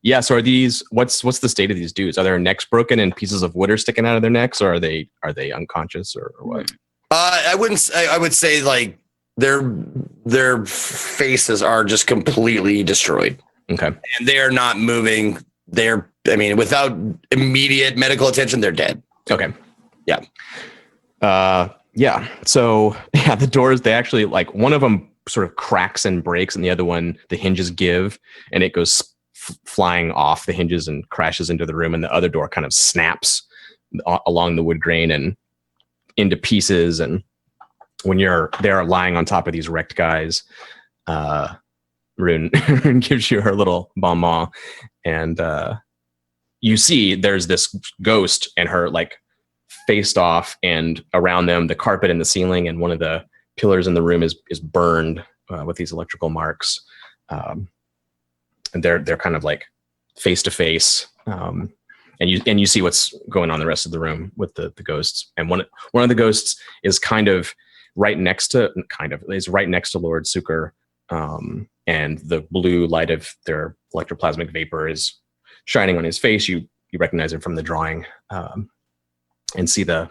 Yeah, so are these what's the state of these dudes? Are their necks broken and pieces of wood are sticking out of their necks, or are they unconscious or what? I would say like their faces are just completely destroyed. Okay. And they are not moving. Without immediate medical attention, they're dead. Okay. Yeah. Yeah. So yeah, the doors, they actually like one of them sort of cracks and breaks and the other one, the hinges give and it goes flying off the hinges and crashes into the room. And the other door kind of snaps along the wood grain and into pieces. And when you're there lying on top of these wrecked guys, Rune gives you her little bonbon and, you see there's this ghost and her like faced off and around them the carpet and the ceiling and one of the pillars in the room is burned with these electrical marks and they're kind of like face to face and you see what's going on in the rest of the room with the ghosts and one of the ghosts is kind of right next to Lord Suker and the blue light of their electroplasmic vapor is shining on his face. You recognize him from the drawing and see the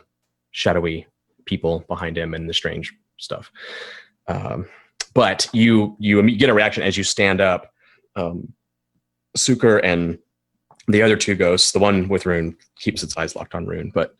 shadowy people behind him and the strange stuff. But you get a reaction as you stand up. Suker and the other two ghosts, the one with Rune keeps its eyes locked on Rune, but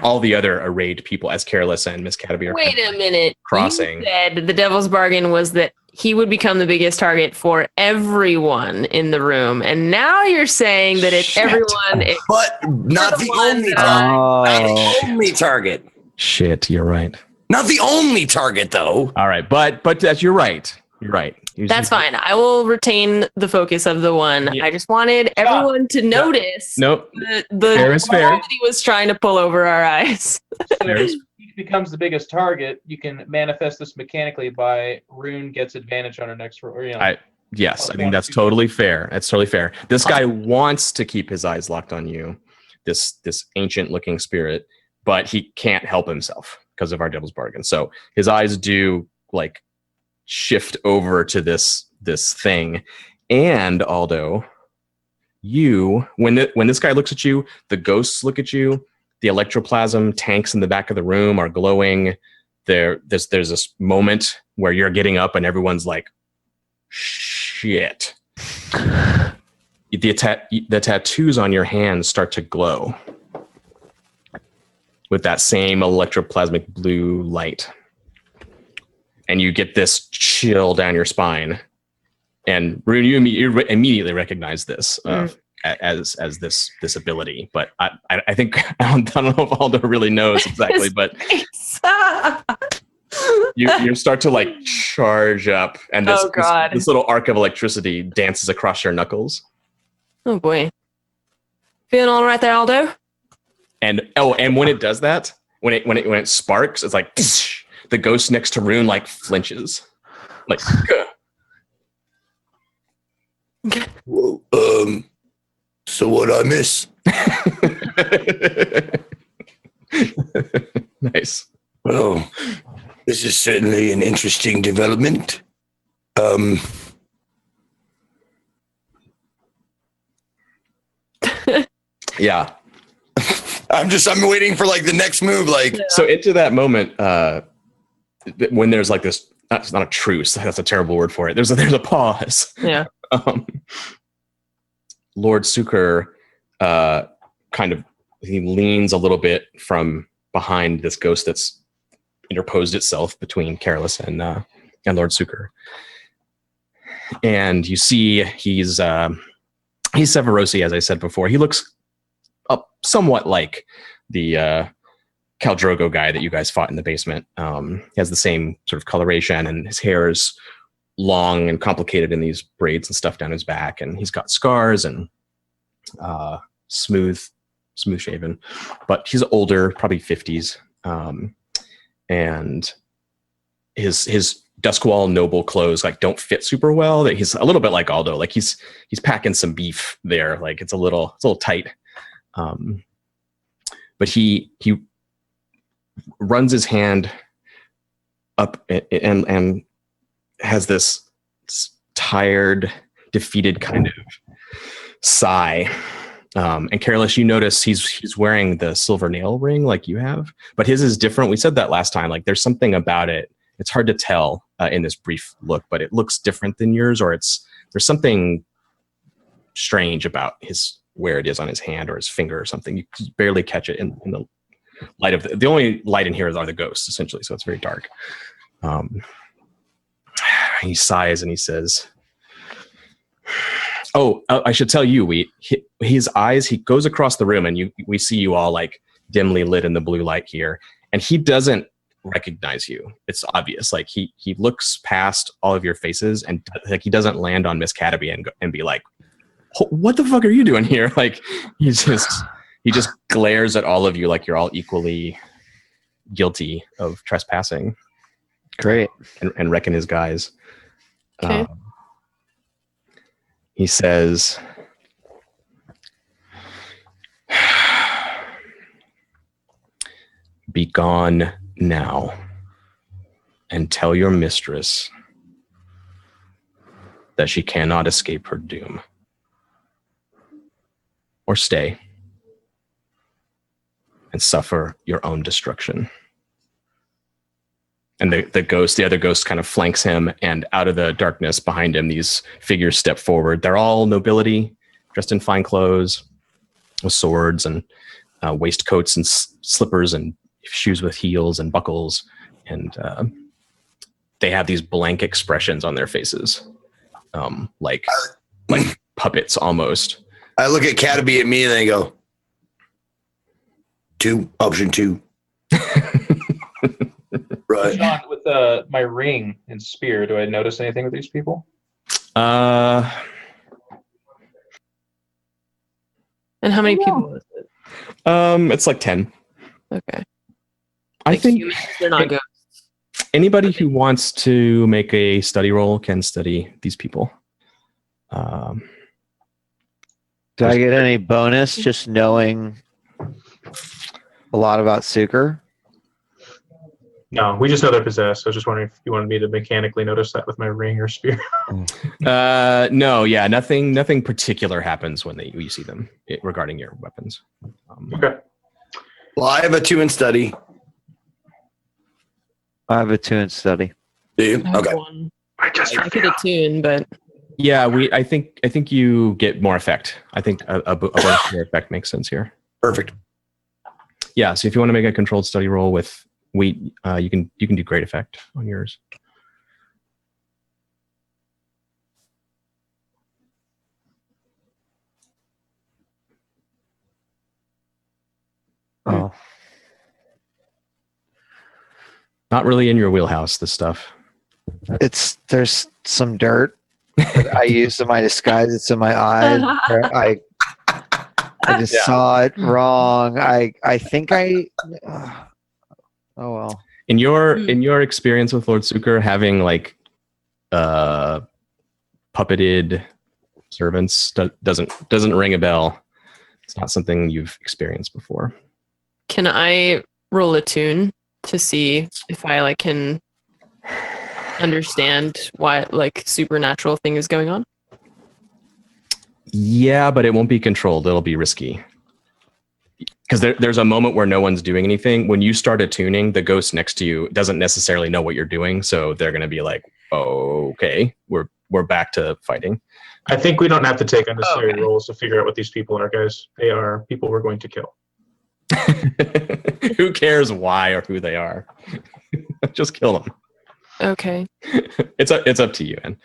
all the other arrayed people as Careless and Miss Cataby are Wait a minute. Crossing. You said the devil's bargain was that he would become the biggest target for everyone in the room. And now you're saying that it's everyone. But not the only target. Not the only target. Shit, you're right. Not the only target, though. All right, but you're right. You're right. That's fine. I will retain the focus of the one. Yeah. I just wanted everyone to notice the that he was trying to pull over our eyes. So if he becomes the biggest target, you can manifest this mechanically by Rune gets advantage on her next roll. Yes, I think that's totally fair. That's totally fair. This guy wants to keep his eyes locked on you, this ancient looking spirit, but he can't help himself because of our devil's bargain. So his eyes do like shift over to this thing. And Aldo, when this guy looks at you, the ghosts look at you, the electroplasm tanks in the back of the room are glowing. There's this moment where you're getting up and everyone's like, shit. The tattoos on your hands start to glow with that same electroplasmic blue light. And you get this chill down your spine. And Rune, you immediately recognize this as this ability. But I think I don't know if Aldo really knows exactly, but you start to like charge up, and this little arc of electricity dances across your knuckles. Oh boy, feeling all right there, Aldo? And when it does that, when it sparks, it's like the ghost next to Rune like flinches, like. Whoa, so what I miss? Nice. Well, this is certainly an interesting development. Yeah. I'm waiting for like the next move. Like, So into that moment, when there's like this, that's not a truce. That's a terrible word for it. There's a pause. Yeah. Lord Suker, kind of, he leans a little bit from behind this ghost that's interposed itself between Careless and Lord Suker. And you see he's Severosi, as I said before. He looks somewhat like the Khal Drogo guy that you guys fought in the basement. He has the same sort of coloration, and his hair is long and complicated in these braids and stuff down his back, and he's got scars and smooth shaven, but he's older, probably 50s, and his Duskwall noble clothes like don't fit super well. That he's a little bit like Aldo, like he's packing some beef there, like it's a little tight. But he runs his hand up and has this tired, defeated kind of sigh. And Careless, you notice he's wearing the silver nail ring like you have, but his is different. We said that last time. Like there's something about it. It's hard to tell in this brief look, but it looks different than yours, or there's something strange about where it is on his hand or his finger or something. You can barely catch it in the light of the only light in here are the ghosts, essentially. So it's very dark. He sighs and he says, "Oh, I should tell you, his eyes, he goes across the room and we see you all like dimly lit in the blue light here. And he doesn't recognize you. It's obvious. Like he looks past all of your faces and like he doesn't land on Miss Cataby and be like, what the fuck are you doing here? Like he just glares at all of you like you're all equally guilty of trespassing. Great. And reckon his guys. Okay. He says, "Be gone now and tell your mistress that she cannot escape her doom. Or stay and suffer your own destruction." And the other ghost kind of flanks him, and out of the darkness behind him, these figures step forward. They're all nobility, dressed in fine clothes, with swords and waistcoats and slippers and shoes with heels and buckles. And they have these blank expressions on their faces, like puppets almost. I look at Cataby at me and I go, option two. Right. John, with my ring and spear, do I notice anything with these people? And how many people is it? It's like 10. Okay. I Like think humans, they're not ghosts. anybody who wants to make a study roll can study these people. Do I get any bonus just knowing a lot about Suker? No, we just know they're possessed. I was just wondering if you wanted me to mechanically notice that with my ring or spear. No, yeah, nothing particular happens when you see them regarding your weapons. Okay. Well, I have a 2 in study. I have a 2 in study. Do you? I have Okay. one. I just I could attune, but Yeah, I think you get more effect. I think a bonus more effect makes sense here. Perfect. Yeah, so if you want to make a controlled study roll with wheat, you can do great effect on yours. Oh, Not really in your wheelhouse, this stuff. there's some dirt that I used in my disguise. It's in my eyes. I just saw it wrong. I think Oh well. In your experience with Lord Suker, having like puppeted servants doesn't ring a bell. It's not something you've experienced before. Can I roll a tune to see if I like can understand why like supernatural thing is going on? Yeah, but it won't be controlled. It'll be risky. Because there's a moment where no one's doing anything. When you start attuning, the ghost next to you doesn't necessarily know what you're doing, so they're going to be like, "Oh, okay, we're back to fighting." I think we don't have to take unnecessary roles to figure out what these people are, guys. They are people we're going to kill. Who cares why or who they are? Just kill them. Okay. It's up to you, Anne.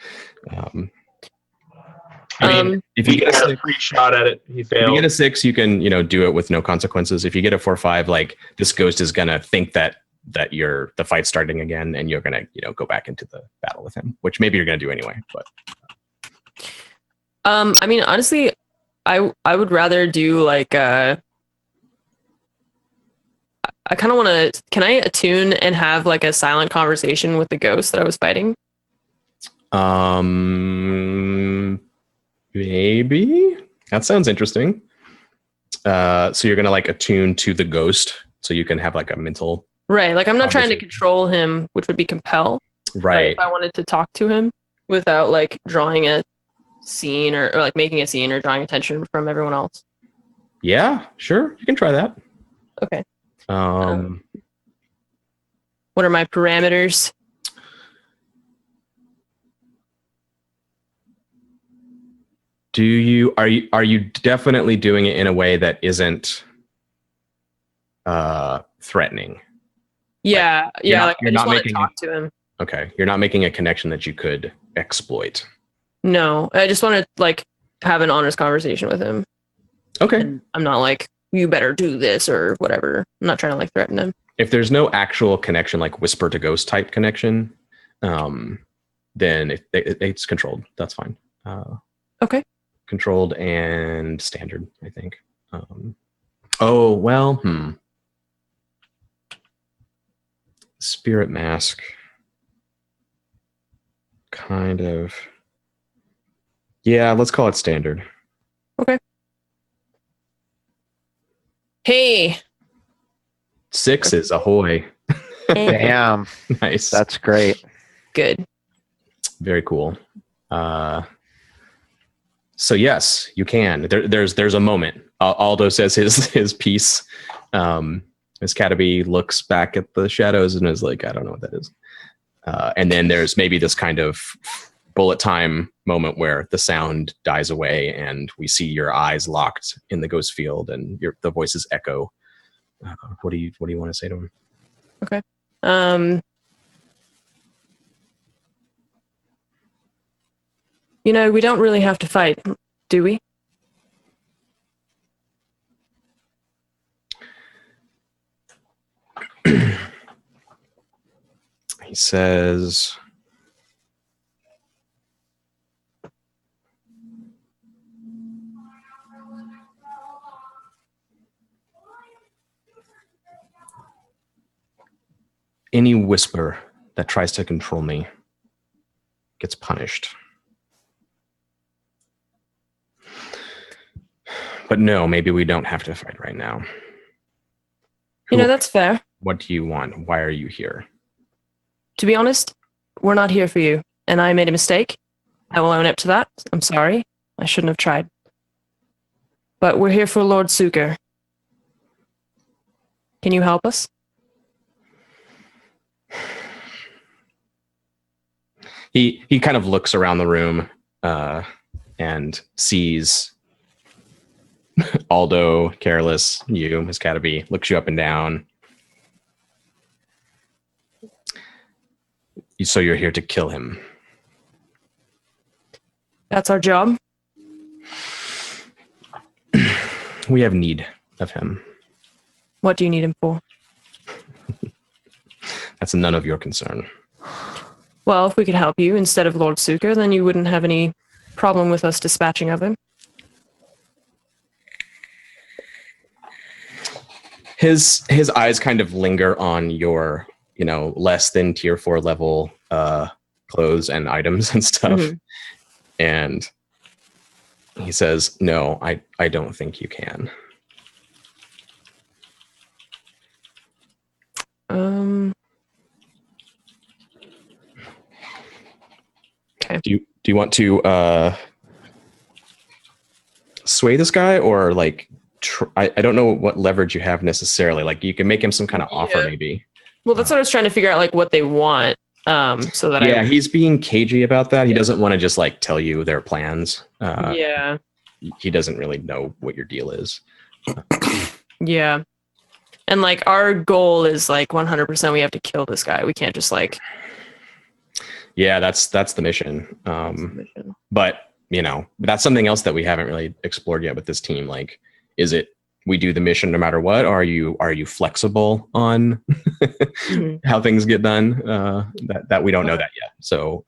If you get a free shot at it, he failed. If you get a 6, you can do it with no consequences. If you get a 4 or 5, like this ghost is gonna think that the fight's starting again, and you're gonna go back into the battle with him, which maybe you're gonna do anyway. But I mean, honestly, I would rather do like I kind of want to. Can I attune and have like a silent conversation with the ghost that I was fighting? Maybe that sounds interesting. So you're gonna like attune to the ghost, so you can have like a mental. Right, like I'm not trying to control him, which would be compel. Right. If I wanted to talk to him without like drawing a scene or like making a scene or drawing attention from everyone else. Yeah, sure, you can try that. Okay. What are my parameters? Are you definitely doing it in a way that isn't threatening? Yeah, like, yeah. Like, you're I just not want making to talk to him. Okay, you're not making a connection that you could exploit. No, I just want to like have an honest conversation with him. Okay. And I'm not like, you better do this or whatever. I'm not trying to like threaten him. If there's no actual connection, like whisper to ghost type connection, then it's controlled. That's fine. Okay. Controlled and standard, I think. Oh, well, Spirit mask. Kind of. Yeah, let's call it standard. Okay. Hey. 6s, ahoy. Damn. Nice. That's great. Good. Very cool. So yes, you can. There's a moment. Aldo says his piece. Miss Cataby looks back at the shadows and is like, I don't know what that is. And then there's maybe this kind of bullet time moment where the sound dies away and we see your eyes locked in the ghost field and the voices echo. What do you want to say to him? Okay. We don't really have to fight, do we? He says, any whisper that tries to control me gets punished. But no, maybe we don't have to fight right now. That's fair. What do you want? Why are you here? To be honest, we're not here for you, and I made a mistake. I will own up to that. I'm sorry. I shouldn't have tried. But we're here for Lord Suker. Can you help us? He kind of looks around the room and sees Aldo, Careless, you, Miss Cataby, looks you up and down. So you're here to kill him. That's our job. We have need of him. What do you need him for? That's none of your concern. Well, if we could help you instead of Lord Suker, then you wouldn't have any problem with us dispatching of him. his eyes kind of linger on your, less than tier 4 level clothes and items and stuff. Mhm. And he says, no, I don't think you can. Okay. Do you want to sway this guy, or like I don't know what leverage you have necessarily. Like you can make him some kind of offer, maybe. Well, that's what I was trying to figure out, like what they want. So that he's being cagey about that. He doesn't want to just like tell you their plans. He doesn't really know what your deal is. Yeah. And like our goal is like 100% we have to kill this guy. We can't just like. Yeah, that's the mission. But that's something else that we haven't really explored yet with this team. Like, is it we do the mission no matter what? Or are you flexible on how things get done? That we don't know that yet. So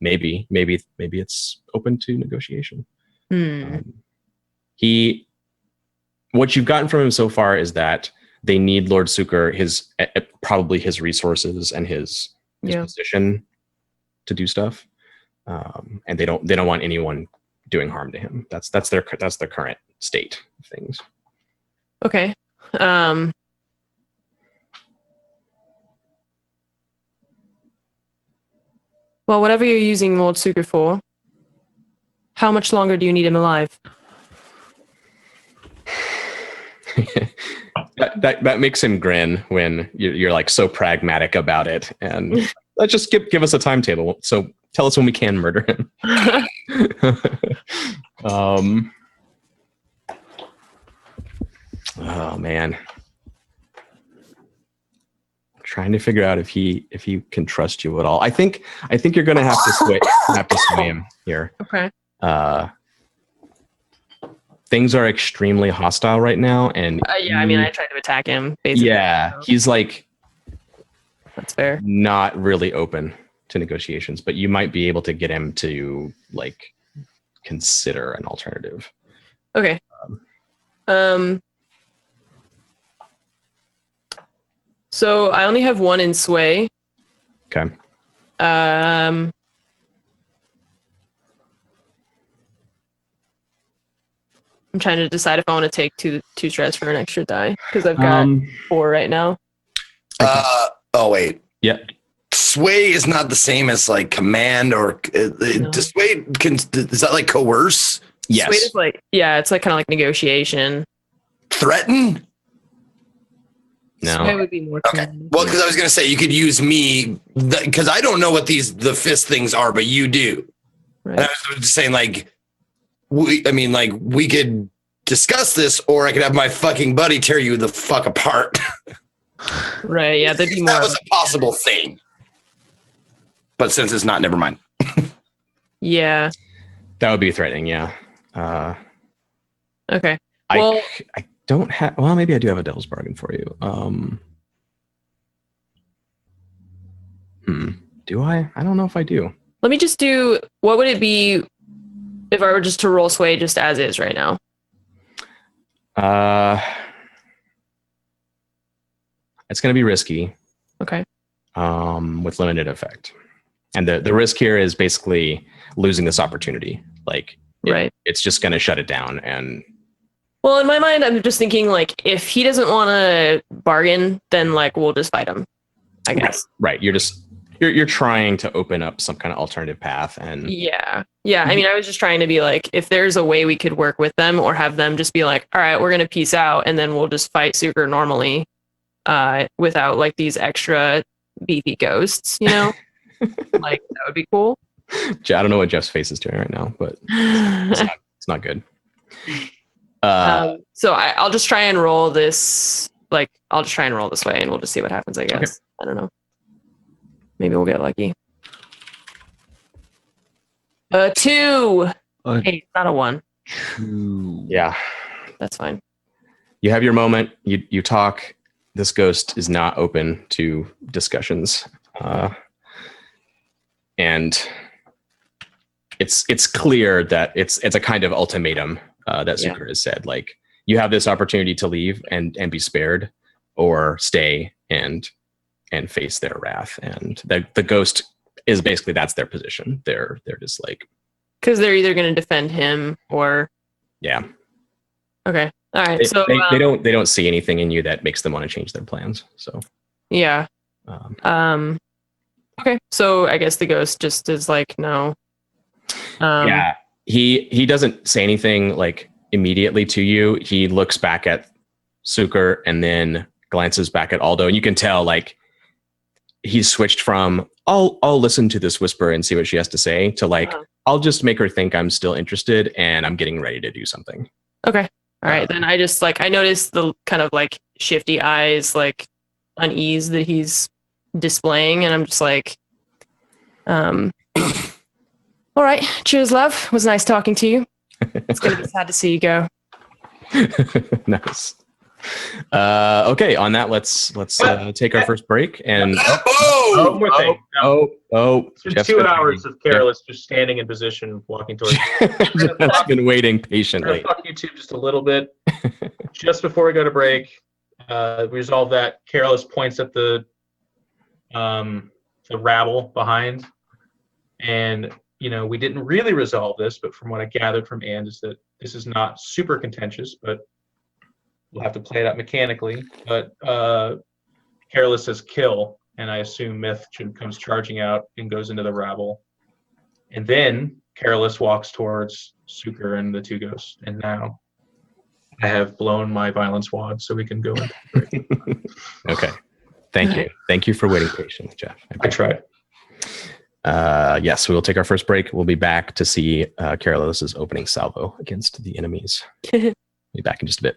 maybe it's open to negotiation. What you've gotten from him so far is that they need Lord Suker, probably his resources and his position to do stuff, and they don't want anyone doing harm to him. That's their current state of things. Okay. Well, whatever you're using Lord Suker for, how much longer do you need him alive? that makes him grin when you're like so pragmatic about it, and let's just give us a timetable. So tell us when we can murder him. Oh man, trying to figure out if he can trust you at all. I think you're gonna have to sway him here. Okay. Things are extremely hostile right now, and I mean, I tried to attack him. Basically. Yeah, he's like, that's fair. Not really open to negotiations, but you might be able to get him to like consider an alternative. Okay. So I only have one in sway. Okay. I'm trying to decide if I want to take two stress for an extra die because I've got 4 right now. Oh wait. Yep. Sway is not the same as like command or does sway is that like coerce? Yes. Sway is like it's like kind of like negotiation. Threaten? No. Sway would be more. Okay. Well, because I was gonna say you could use me because I don't know what the fist things are, but you do. Right. And I was just saying like. We could discuss this, or I could have my fucking buddy tear you the fuck apart. Right? Yeah, that'd be more. That was a possible thing, but since it's not, never mind. Yeah, that would be threatening. Yeah. Okay. Well, I don't have. Well, maybe I do have a devil's bargain for you. Do I? I don't know if I do. Let me just do. What would it be? If I were just to roll sway just as is right now. It's going to be risky. Okay. With limited effect. And the risk here is basically losing this opportunity. Like, it's just going to shut it down. And well, in my mind, I'm just thinking like, if he doesn't want to bargain, then like, we'll just fight him, I guess. Right. You're trying to open up some kind of alternative path. And yeah. I mean, I was just trying to be like, if there's a way we could work with them or have them just be like, all right, we're going to peace out. And then we'll just fight Suker normally without like these extra beefy ghosts, like that would be cool. I don't know what Jeff's face is doing right now, but it's not good. So I'll just try and roll this. Like, I'll just try and roll this way and we'll just see what happens, I guess. Okay. I don't know. Maybe we'll get lucky. 2. Hey, not a 1. 2. Yeah. That's fine. You have your moment. You talk. This ghost is not open to discussions. And it's clear that it's a kind of ultimatum that Suker has said. Like, you have this opportunity to leave and be spared, or stay and face their wrath. And the ghost is basically, that's their position. They're just like, because they're either going to defend him or yeah. Okay. All right. They don't see anything in you that makes them want to change their plans. So yeah. Okay. So I guess the ghost just is like, no. Yeah. He doesn't say anything like immediately to you. He looks back at Suker and then glances back at Aldo, and you can tell like he's switched from I'll listen to this whisper and see what she has to say to like I'll just make her think I'm still interested and I'm getting ready to do something. Okay. All right. Then I just like I noticed the kind of like shifty eyes, like unease that he's displaying, and I'm just like, all right. Cheers, love. It was nice talking to you. It's gonna be sad to see you go. Nice. Okay, on that, let's take our first break. And one more thing. It's been 2 hours of Careless just standing in position, walking towards you. Jeff's been waiting I'm patiently. gonna fuck YouTube just a little bit. Just before we go to break, resolve that. Careless points at the rabble behind, and we didn't really resolve this, but from what I gathered from And is that this is not super contentious, but we'll have to play it out mechanically. But Careless says kill, and I assume Myth comes charging out and goes into the rabble. And then Careless walks towards Suker and the two ghosts. And now I have blown my violence wad, so we can go into the break. Okay. Thank you. Thank you for waiting patiently, Jeff. I tried. Yes, we will take our first break. We'll be back to see Careless's opening salvo against the enemies. Be back in just a bit.